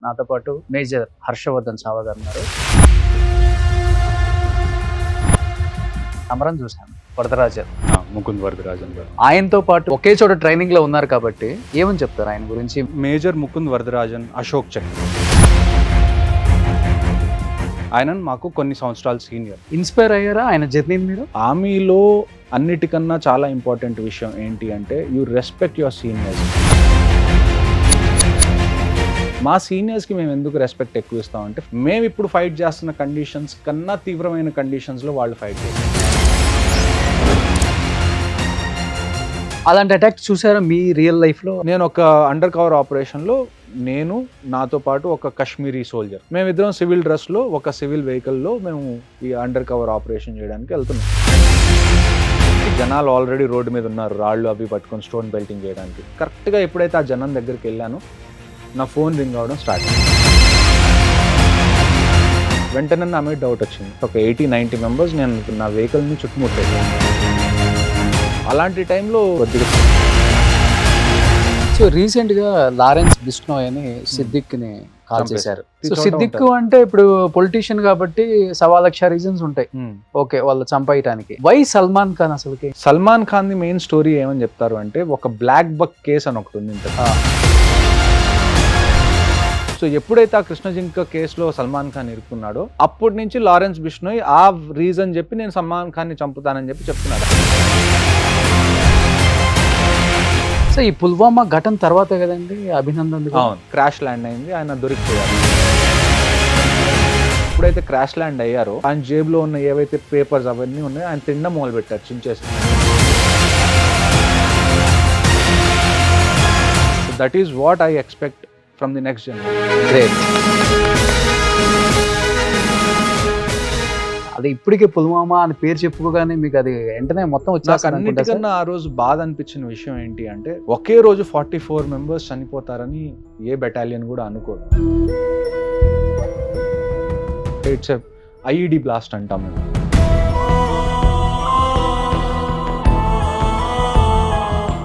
నాతో పాటు మేజర్ హర్షవర్ధన్ సావా గారు ఉన్నారు. అమరం చూశాను, వరదరాజన్, ముకుంద్ వరదరాజన్ గారు. ఆయనతో పాటు ఒకే చోట ట్రైనింగ్ లో ఉన్నారు కాబట్టి ఏమని చెప్తారు ఆయన గురించి? మేజర్ ముకుంద్ వరదరాజన్, అశోక్ చక్ర, ఆయన మాకు కొన్ని సంవత్సరాలు సీనియర్. ఇన్స్పైర్ అయ్యారా ఆయన జర్నీని మీరు? ఆర్మీలో అన్నిటికన్నా చాలా ఇంపార్టెంట్ విషయం ఏంటి అంటే యూ రెస్పెక్ట్ యువర్ సీనియర్స్. మా సీనియర్స్కి మేము ఎందుకు రెస్పెక్ట్ ఎక్కువ ఇస్తామంటే మేము ఇప్పుడు ఫైట్ చేస్తున్న కండిషన్స్ కన్నా తీవ్రమైన కండిషన్స్లో వాళ్ళు ఫైట్ చేస్తారు. అలాంటి అటాక్ చూసారా మీ రియల్ లైఫ్లో? నేను ఒక అండర్ కవర్ ఆపరేషన్లో నేను నాతో పాటు ఒక కాశ్మీరీ సోల్జర్, మేమిద్దరం సివిల్ డ్రెస్లో ఒక సివిల్ వెహికల్లో మేము ఈ అండర్ కవర్ ఆపరేషన్ చేయడానికి వెళ్తున్నాం. జనాలు ఆల్రెడీ రోడ్డు మీద ఉన్నారు, రాళ్ళు అవి పట్టుకొని స్టోన్ బెల్టింగ్ చేయడానికి. కరెక్ట్గా ఎప్పుడైతే ఆ జనం దగ్గరికి వెళ్ళానో నా ఫోన్ రింగ్ అవ్వడం స్టార్ట్ అయింది. వెంటనే నా మీద డౌట్ వచ్చింది. ఒక 80-90 మెంబర్స్ నేను నా వెహికల్ని చుట్టుముట్టాను. అలాంటి టైంలో కొద్దిగా సో రీసెంట్ గా లారెన్స్ బిష్నోయ్ అని సిద్దిక్ ని కాల్ చేశారు. సో సిద్దిక్ అంటే ఇప్పుడు పొలిటీషియన్ కాబట్టి 1,00,000 రీజన్స్ ఉంటాయి ఓకే వాళ్ళు చంపేయటానికి. వై సల్మాన్ ఖాన్? అసలుకి Salman Khan the main story ఏమని చెప్తారు అంటే ఒక బ్లాక్ బక్ కేసు అని ఒకటి ఉంది. సో ఎప్పుడైతే ఆ కృష్ణజింక కేసులో సల్మాన్ ఖాన్ ఇరుక్కున్నాడో అప్పటి నుంచి లారెన్స్ బిష్నోయ్ ఆ రీజన్ చెప్పి నేను సల్మాన్ ఖాన్ని చంపుతానని చెప్పి చెప్తున్నాడు. సో ఈ పుల్వామా ఘటన తర్వాత కదండి అభినందన్ క్రాష్ ల్యాండ్ అయింది, ఆయన దొరికిపోయారు. ఎప్పుడైతే క్రాష్ ల్యాండ్ అయ్యారో ఆయన జేబులో ఉన్న ఏవైతే పేపర్స్ అవన్నీ ఉన్నాయో ఆయన తినడం మొదలు పెట్టారు, చించేసి. That is what I expect from the next generation. Great. అది ఇప్పటికే పుల్వామా అని పేరు చెప్పుకోగానే మీకు అది వెంటనే మొత్తం వచ్చేస్తుంది. అన్నిటికన్నా ఆ రోజు బాధ అనిపించిన విషయం ఏంటి అంటే ఒకే రోజు 44 మెంబర్స్ చనిపోతారని ఏ బెటాలియన్ కూడా అనుకోరు. ఇట్స్ ఐఈడి బ్లాస్ట్ అంటాం మేము.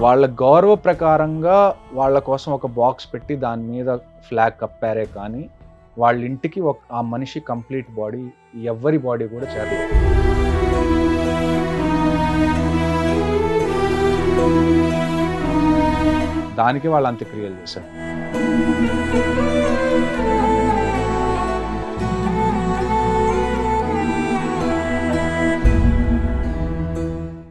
వాళ్ళ గౌరవ ప్రకారంగా వాళ్ళ కోసం ఒక బాక్స్ పెట్టి దాని మీద ఫ్లాగ్ కప్పారే కానీ వాళ్ళ ఇంటికి ఆ మనిషి కంప్లీట్ బాడీ ఎవరి బాడీ కూడా చేరలేదు. దానికి వాళ్ళు అంత్యక్రియలు చేశారు.